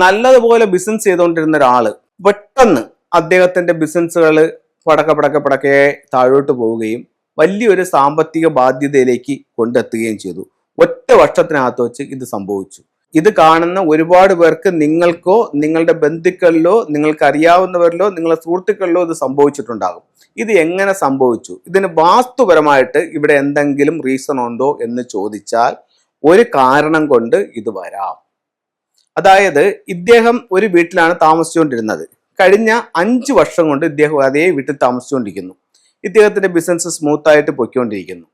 നല്ലതുപോലെ ബിസിനസ് ചെയ്തുകൊണ്ടിരുന്ന ഒരാള് പെട്ടെന്ന് അദ്ദേഹത്തിന്റെ ബിസിനസ്സുകൾ പടക്കെ താഴോട്ട് പോവുകയും വലിയൊരു സാമ്പത്തിക ബാധ്യതയിലേക്ക് കൊണ്ടെത്തുകയും ചെയ്തു. ഒറ്റ വർഷത്തിനകത്ത് വെച്ച് ഇത് സംഭവിച്ചു. ഇത് കാണുന്ന ഒരുപാട് പേർക്ക് നിങ്ങൾക്കോ നിങ്ങളുടെ ബന്ധുക്കളിലോ നിങ്ങൾക്ക് അറിയാവുന്നവരിലോ നിങ്ങളുടെ സുഹൃത്തുക്കളിലോ ഇത് സംഭവിച്ചിട്ടുണ്ടാകും. ഇത് എങ്ങനെ സംഭവിച്ചു? ഇതിന് വാസ്തുപരമായിട്ട് ഇവിടെ എന്തെങ്കിലും റീസൺ ഉണ്ടോ എന്ന് ചോദിച്ചാൽ ഒരു കാരണം കൊണ്ട് ഇത് വരാം. അതായത് ഇദ്ദേഹം ഒരു വീട്ടിലാണ് താമസിച്ചുകൊണ്ടിരുന്നത്. കഴിഞ്ഞ 5 വർഷം കൊണ്ട് ഇദ്ദേഹം അതേ വീട്ടിൽ താമസിച്ചുകൊണ്ടിരിക്കുന്നു. ഇദ്ദേഹത്തിന്റെ ബിസിനസ് സ്മൂത്ത് ആയിട്ട് പൊയ്ക്കൊണ്ടിരിക്കുന്നു.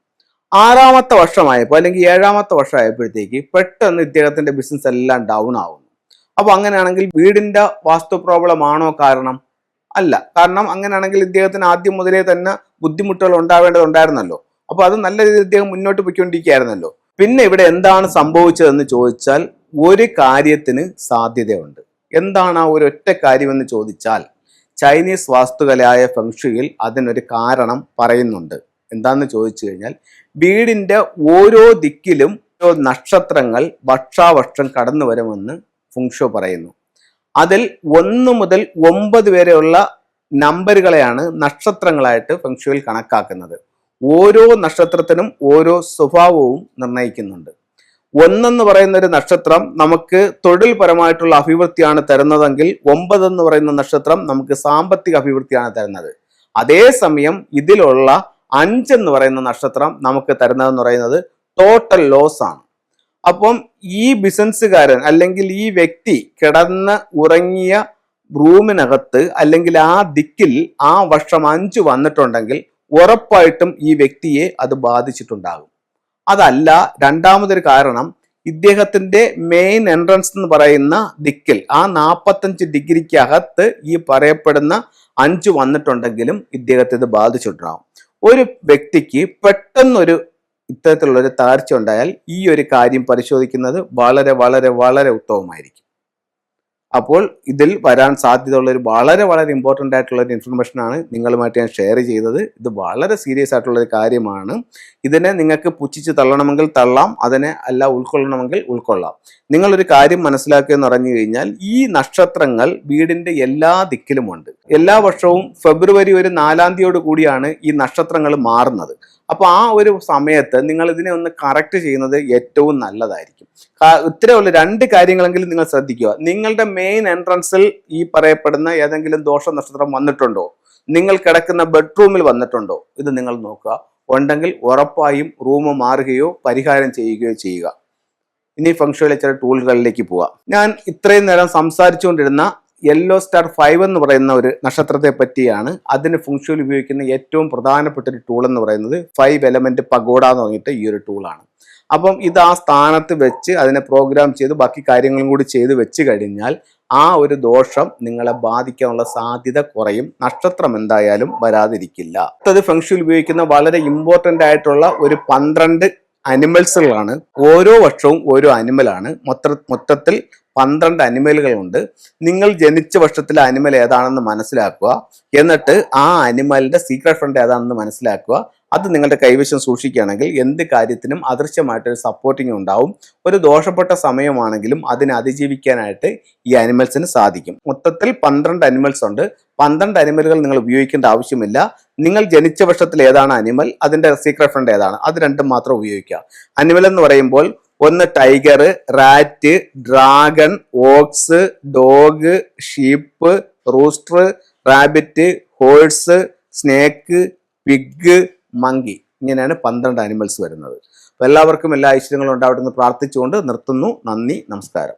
6ാമത്തെ വർഷമായപ്പോൾ അല്ലെങ്കിൽ 7ാമത്തെ വർഷമായപ്പോഴത്തേക്ക് പെട്ടെന്ന് ഇദ്ദേഹത്തിന്റെ ബിസിനസ് എല്ലാം ഡൗൺ ആവുന്നു. അപ്പൊ അങ്ങനെയാണെങ്കിൽ വീടിന്റെ വാസ്തു പ്രോബ്ലം ആണോ കാരണം? അല്ല. കാരണം അങ്ങനെയാണെങ്കിൽ ഇദ്ദേഹത്തിന് ആദ്യം മുതലേ തന്നെ ബുദ്ധിമുട്ടുകൾ ഉണ്ടാവേണ്ടതുണ്ടായിരുന്നല്ലോ. അപ്പൊ അത് നല്ല രീതിയിൽ ഇദ്ദേഹം മുന്നോട്ട് പോയിക്കൊണ്ടിരിക്കുകയായിരുന്നല്ലോ. പിന്നെ ഇവിടെ എന്താണ് സംഭവിച്ചതെന്ന് ചോദിച്ചാൽ ഒരു കാര്യത്തിന് സാധ്യതയുണ്ട്. എന്താണ് ആ ഒരു ഒറ്റ കാര്യമെന്ന് ചോദിച്ചാൽ ചൈനീസ് വാസ്തുകലയായ ഫെങ്ഷുയിൽ അതിനൊരു കാരണം പറയുന്നുണ്ട്. എന്താന്ന് ചോദിച്ചു കഴിഞ്ഞാൽ വീടിന്റെ ഓരോ ദിക്കിലും നക്ഷത്രങ്ങൾ വർഷാവർഷം കടന്നു വരുമെന്ന് ഫെങ്ഷു പറയുന്നു. അതിൽ 1 മുതൽ 9 വരെയുള്ള നമ്പറുകളെയാണ് നക്ഷത്രങ്ങളായിട്ട് ഫെങ്ഷുയിൽ കണക്കാക്കുന്നത്. ഓരോ നക്ഷത്രത്തിനും ഓരോ സ്വഭാവവും നിർണ്ണയിക്കുന്നുണ്ട്. 1 എന്ന് പറയുന്ന ഒരു നക്ഷത്രം നമുക്ക് തൊഴിൽപരമായിട്ടുള്ള അഭിവൃദ്ധിയാണ് തരുന്നതെങ്കിൽ 9 എന്ന് പറയുന്ന നക്ഷത്രം നമുക്ക് സാമ്പത്തിക അഭിവൃദ്ധിയാണ് തരുന്നത്. അതേസമയം ഇതിലുള്ള 5 എന്ന് പറയുന്ന നക്ഷത്രം നമുക്ക് തരുന്നതെന്ന് പറയുന്നത് ടോട്ടൽ ലോസ് ആണ്. അപ്പം ഈ ബിസിനസ്സുകാരൻ അല്ലെങ്കിൽ ഈ വ്യക്തി കിടന്ന് ഉറങ്ങിയ റൂമിനകത്ത് അല്ലെങ്കിൽ ആ ദിക്കിൽ ആ വർഷം 5 വന്നിട്ടുണ്ടെങ്കിൽ ഉറപ്പായിട്ടും ഈ വ്യക്തിയെ അത് ബാധിച്ചിട്ടുണ്ടാകും. അതല്ല, രണ്ടാമതൊരു കാരണം ഇദ്ദേഹത്തിന്റെ മെയിൻ എൻട്രൻസ് എന്ന് പറയുന്ന ദിക്കിൽ ആ 45 ഡിഗ്രിക്ക് അകത്ത് ഈ പറയപ്പെടുന്ന 5 വന്നിട്ടുണ്ടെങ്കിലും ഇദ്ദേഹത്തെ ഇത് ബാധിച്ചിട്ടുണ്ടാകും. ഒരു വ്യക്തിക്ക് പെട്ടെന്നൊരു ഇത്തരത്തിലുള്ളൊരു തകർച്ച ഉണ്ടായാൽ ഈ ഒരു കാര്യം പരിശോധിക്കുന്നത് വളരെ വളരെ വളരെ ഉത്തമമായിരിക്കും. അപ്പോൾ ഇതിൽ വരാൻ സാധ്യതയുള്ള ഒരു വളരെ വളരെ ഇമ്പോർട്ടൻ്റ് ആയിട്ടുള്ള ഒരു ഇൻഫർമേഷനാണ് നിങ്ങളുമായിട്ട് ഞാൻ ഷെയർ ചെയ്തത്. ഇത് വളരെ സീരിയസ് ആയിട്ടുള്ള ഒരു കാര്യമാണ്. ഇതിനെ നിങ്ങൾക്ക് പുച്ഛിച്ച് തള്ളണമെങ്കിൽ തള്ളാം, അതിനെ അല്ല ഉൾക്കൊള്ളണമെങ്കിൽ ഉൾക്കൊള്ളാം. നിങ്ങളൊരു കാര്യം മനസ്സിലാക്കുക എന്ന് പറഞ്ഞു കഴിഞ്ഞാൽ ഈ നക്ഷത്രങ്ങൾ വീടിന്റെ എല്ലാ ദിക്കിലുമുണ്ട്. എല്ലാ വർഷവും ഫെബ്രുവരി ഒരു 4-ാം തീയതിയോട് കൂടിയാണ് ഈ നക്ഷത്രങ്ങൾ മാറുന്നത്. അപ്പൊ ആ ഒരു സമയത്ത് നിങ്ങൾ ഇതിനെ ഒന്ന് കറക്റ്റ് ചെയ്യുന്നത് ഏറ്റവും നല്ലതായിരിക്കും. ഇത്രയുള്ള 2 കാര്യങ്ങളെങ്കിലും നിങ്ങൾ ശ്രദ്ധിക്കുക. നിങ്ങളുടെ മെയിൻ എൻട്രൻസിൽ ഈ പറയപ്പെടുന്ന ഏതെങ്കിലും ദോഷ നക്ഷത്രം വന്നിട്ടുണ്ടോ? നിങ്ങൾ കിടക്കുന്ന ബെഡ്റൂമിൽ വന്നിട്ടുണ്ടോ? ഇത് നിങ്ങൾ നോക്കുക. ഉണ്ടെങ്കിൽ ഉറപ്പായും റൂം മാറുകയോ പരിഹാരം ചെയ്യുകയോ ചെയ്യുക. ഇനി ഫെങ്ഷുയിലെ ചില ടൂളുകളിലേക്ക് പോവാം. ഞാൻ ഇത്രയും നേരം സംസാരിച്ചുകൊണ്ടിരുന്ന യെല്ലോ സ്റ്റാർ 5 എന്ന് പറയുന്ന ഒരു നക്ഷത്രത്തെ പറ്റിയാണ്. അതിന് ഫെങ്ഷുയിൽ ഉപയോഗിക്കുന്ന ഏറ്റവും പ്രധാനപ്പെട്ട ഒരു ടൂൾ എന്ന് പറയുന്നത് 5 എലമെന്റ് പഗോഡ എന്ന് പറഞ്ഞിട്ട് ഈ ഒരു ടൂളാണ്. അപ്പം ഇത് ആ സ്ഥാനത്ത് വെച്ച് അതിനെ പ്രോഗ്രാം ചെയ്ത് ബാക്കി കാര്യങ്ങളും കൂടി ചെയ്ത് വെച്ച് കഴിഞ്ഞാൽ ആ ഒരു ദോഷം നിങ്ങളെ ബാധിക്കാനുള്ള സാധ്യത കുറയും. നക്ഷത്രം എന്തായാലും വരാതിരിക്കില്ല. അത് ഫെങ്ഷുയിൽ ഉപയോഗിക്കുന്ന വളരെ ഇമ്പോർട്ടൻ്റ് ആയിട്ടുള്ള ഒരു 12 അനിമൽസുകളാണ്. ഓരോ വർഷവും ഓരോ അനിമലാണ്. മൊത്തത്തിൽ 12 അനിമലുകളുണ്ട്. നിങ്ങൾ ജനിച്ച വർഷത്തിലെ അനിമൽ ഏതാണെന്ന് മനസ്സിലാക്കുക. എന്നിട്ട് ആ അനിമലിന്റെ സീക്രട്ട് ഫ്രണ്ട് ഏതാണെന്ന് മനസ്സിലാക്കുക. അത് നിങ്ങളുടെ കൈവശം സൂക്ഷിക്കുകയാണെങ്കിൽ എന്ത് കാര്യത്തിനും അദൃശ്യമായിട്ടൊരു സപ്പോർട്ടിങ് ഉണ്ടാവും. ഒരു ദോഷപ്പെട്ട സമയമാണെങ്കിലും അതിനെ അതിജീവിക്കാനായിട്ട് ഈ അനിമൽസിന് സാധിക്കും. മൊത്തത്തിൽ 12 അനിമൽസ് ഉണ്ട്. 12 അനിമലുകൾ നിങ്ങൾ ഉപയോഗിക്കേണ്ട ആവശ്യമില്ല. നിങ്ങൾ ജനിച്ച വർഷത്തിൽ ഏതാണ് അനിമൽ, അതിന്റെ സീക്രട്ട് ഫ്രണ്ട് ഏതാണ്, അത് രണ്ടും മാത്രം ഉപയോഗിക്കുക. അനിമൽ എന്ന് പറയുമ്പോൾ ഒന്ന് tiger, rat, dragon, ox, dog, sheep, rooster, rabbit, horse, snake, pig, monkey. ഇങ്ങനെയാണ് 12 അനിമൽസ് വരുന്നത്. അപ്പോൾ എല്ലാവർക്കും എല്ലാ ഐശ്വര്യങ്ങളും ഉണ്ടാവട്ടെ എന്ന് പ്രാർത്ഥിച്ചുകൊണ്ട് നിർത്തുന്നു. നന്ദി, നമസ്കാരം.